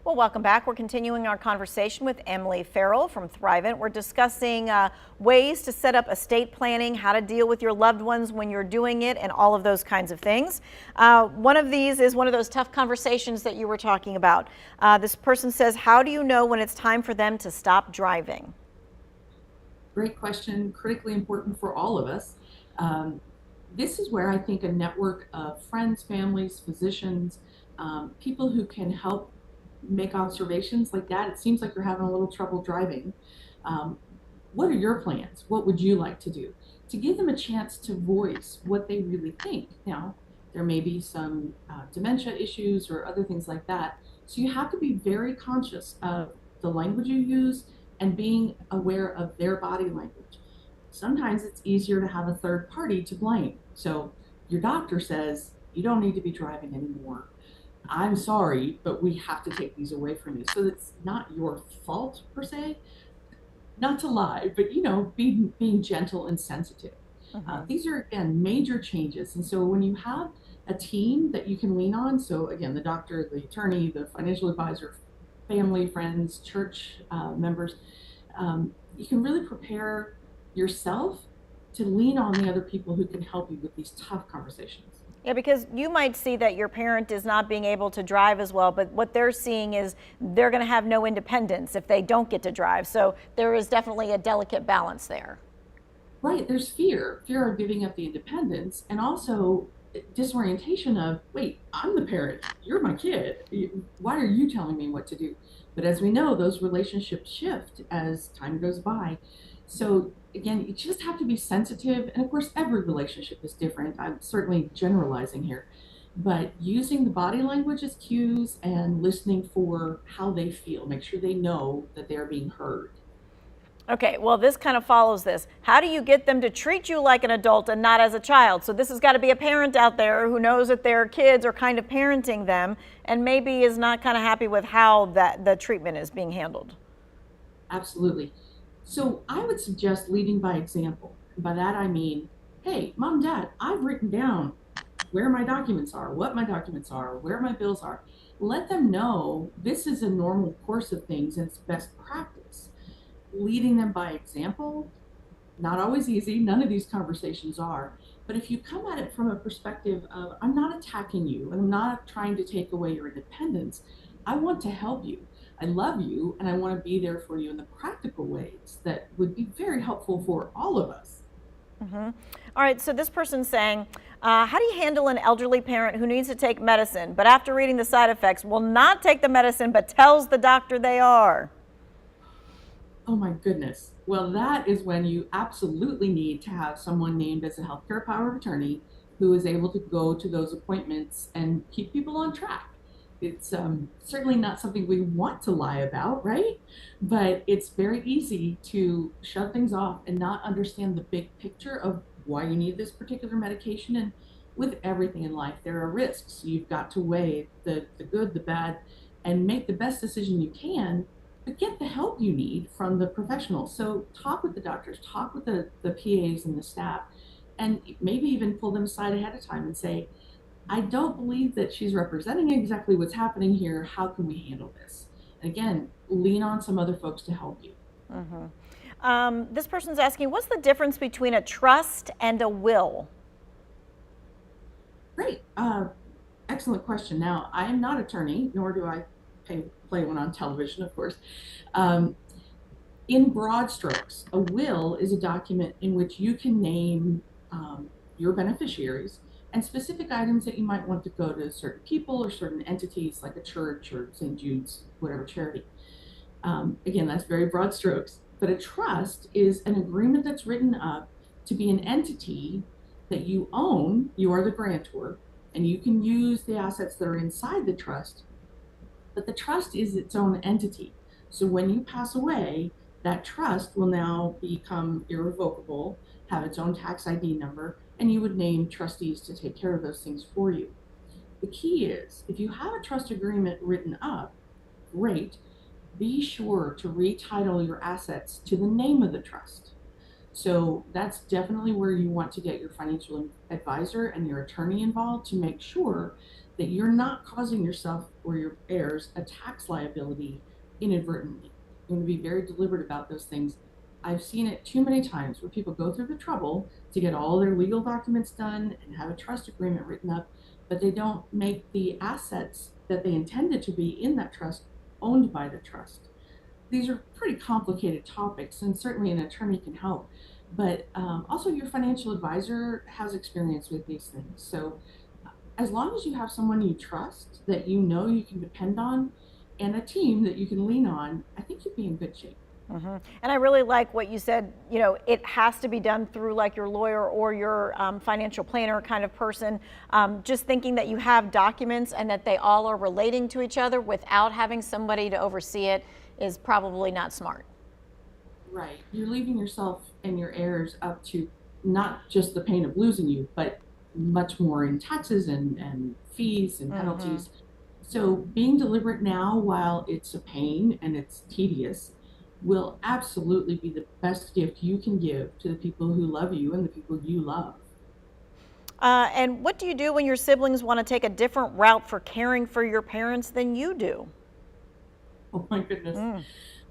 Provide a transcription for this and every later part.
Well, welcome back. We're continuing our conversation with Emily Farrell from Thrivent. We're discussing ways to set up estate planning, how to deal with your loved ones when you're doing it, and all of those kinds of things. One of these is one of those tough conversations that you were talking about. This person says, how do you know when it's time for them to stop driving? Great question, critically important for all of us. This is where I think a network of friends, families, physicians, people who can help make observations like that. It seems like you're having a little trouble driving. Um, what are your plans? What would you like to do? To give them a chance to voice what they really think. Now, there may be some dementia issues or other things like that. So you have to be very conscious of the language you use and being aware of their body language. Sometimes it's easier to have a third party to blame. So your doctor says, you don't need to be driving anymore. I'm sorry, but we have to take these away from you. So it's not your fault per se, not to lie, but being gentle and sensitive. These are again major changes, and so when you have a team that you can lean on, so again, the doctor, the attorney, the financial advisor, family, friends, church members, you can really prepare yourself to lean on the other people who can help you with these tough conversations. Yeah, because you might see that your parent is not being able to drive as well, but what they're seeing is they're going to have no independence if they don't get to drive. So there is definitely a delicate balance there. Right, there's fear of giving up the independence, and also disorientation of, wait, I'm the parent, you're my kid. Why are you telling me what to do? But as we know, those relationships shift as time goes by. So again, you just have to be sensitive. And of course, every relationship is different. I'm certainly generalizing here, but using the body language as cues and listening for how they feel, make sure they know that they're being heard. Okay, well, this kind of follows this. How do you get them to treat you like an adult and not as a child? So this has got to be a parent out there who knows that their kids are kind of parenting them and maybe is not kind of happy with how the treatment is being handled. Absolutely. So I would suggest leading by example. By that I mean, hey, mom, dad, I've written down where my documents are, what my documents are, where my bills are. Let them know this is a normal course of things and it's best practice. Leading them by example, not always easy. None of these conversations are. But if you come at it from a perspective of, I'm not attacking you, and I'm not trying to take away your independence, I want to help you. I love you, and I want to be there for you in the practical ways that would be very helpful for all of us. Mm-hmm. All right, so this person's saying, how do you handle an elderly parent who needs to take medicine, but after reading the side effects will not take the medicine, but tells the doctor they are? Oh my goodness. Well, that is when you absolutely need to have someone named as a healthcare power of attorney who is able to go to those appointments and keep people on track. It's certainly not something we want to lie about, right? But it's very easy to shut things off and not understand the big picture of why you need this particular medication. And with everything in life, there are risks. You've got to weigh the good, the bad, and make the best decision you can, but get the help you need from the professionals. So talk with the doctors, talk with the PAs and the staff, and maybe even pull them aside ahead of time and say, I don't believe that she's representing exactly what's happening here. How can we handle this? And again, lean on some other folks to help you. This person's asking, what's the difference between a trust and a will? Great. Excellent question. Now, I am not an attorney, nor do I play one on television, of course. Um, in broad strokes, a will is a document in which you can name your beneficiaries and specific items that you might want to go to certain people or certain entities like a church or St. Jude's, whatever charity. Again, that's very broad strokes. But a trust is an agreement that's written up to be an entity that you own, you are the grantor, and you can use the assets that are inside the trust, but the trust is its own entity. So when you pass away, that trust will now become irrevocable, have its own tax ID number, and you would name trustees to take care of those things for you. The key is, if you have a trust agreement written up, great, be sure to retitle your assets to the name of the trust. So that's definitely where you want to get your financial advisor and your attorney involved to make sure that you're not causing yourself or your heirs a tax liability inadvertently. You want to be very deliberate about those things. I've seen it too many times where people go through the trouble to get all their legal documents done and have a trust agreement written up, but they don't make the assets that they intended to be in that trust owned by the trust. These are pretty complicated topics, and certainly an attorney can help. But also, your financial advisor has experience with these things. So, as long as you have someone you trust that you know you can depend on, and a team that you can lean on, I think you'd be in good shape. And I really like what you said, you know, it has to be done through like your lawyer or your financial planner kind of person. Just thinking that you have documents and that they all are relating to each other without having somebody to oversee it is probably not smart. Right. You're leaving yourself and your heirs up to not just the pain of losing you, but much more in taxes and fees and penalties. So being deliberate now while it's a pain and it's tedious will absolutely be the best gift you can give to the people who love you and the people you love. And what do you do when your siblings want to take a different route for caring for your parents than you do? Oh my goodness.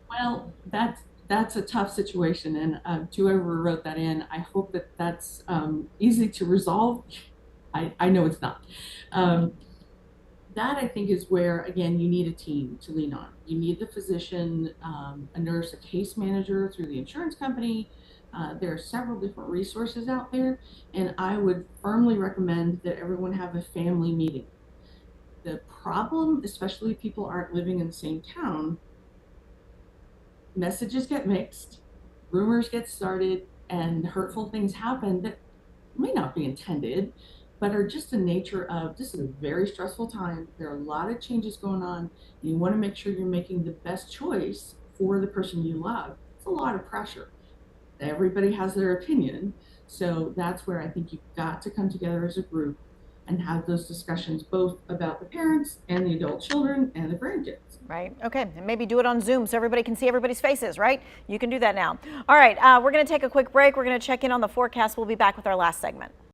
Well, that's a tough situation, and whoever wrote that in, I hope that that's easy to resolve. I know it's not. Um, that I think is where again you need a team to lean on. You need the physician, a nurse, a case manager through the insurance company. There are several different resources out there, and I would firmly recommend that everyone have a family meeting. The problem, especially if people aren't living in the same town, messages get mixed, rumors get started, and hurtful things happen that may not be intended, but are just the nature of this is a very stressful time. There are a lot of changes going on. And you want to make sure you're making the best choice for the person you love. It's a lot of pressure. Everybody has their opinion. So that's where I think you've got to come together as a group and have those discussions both about the parents and the adult children and the grandkids. Right. Okay. And maybe do it on Zoom so everybody can see everybody's faces, right? You can do that now. All right. We're going to take a quick break. We're going to check in on the forecast. We'll be back with our last segment.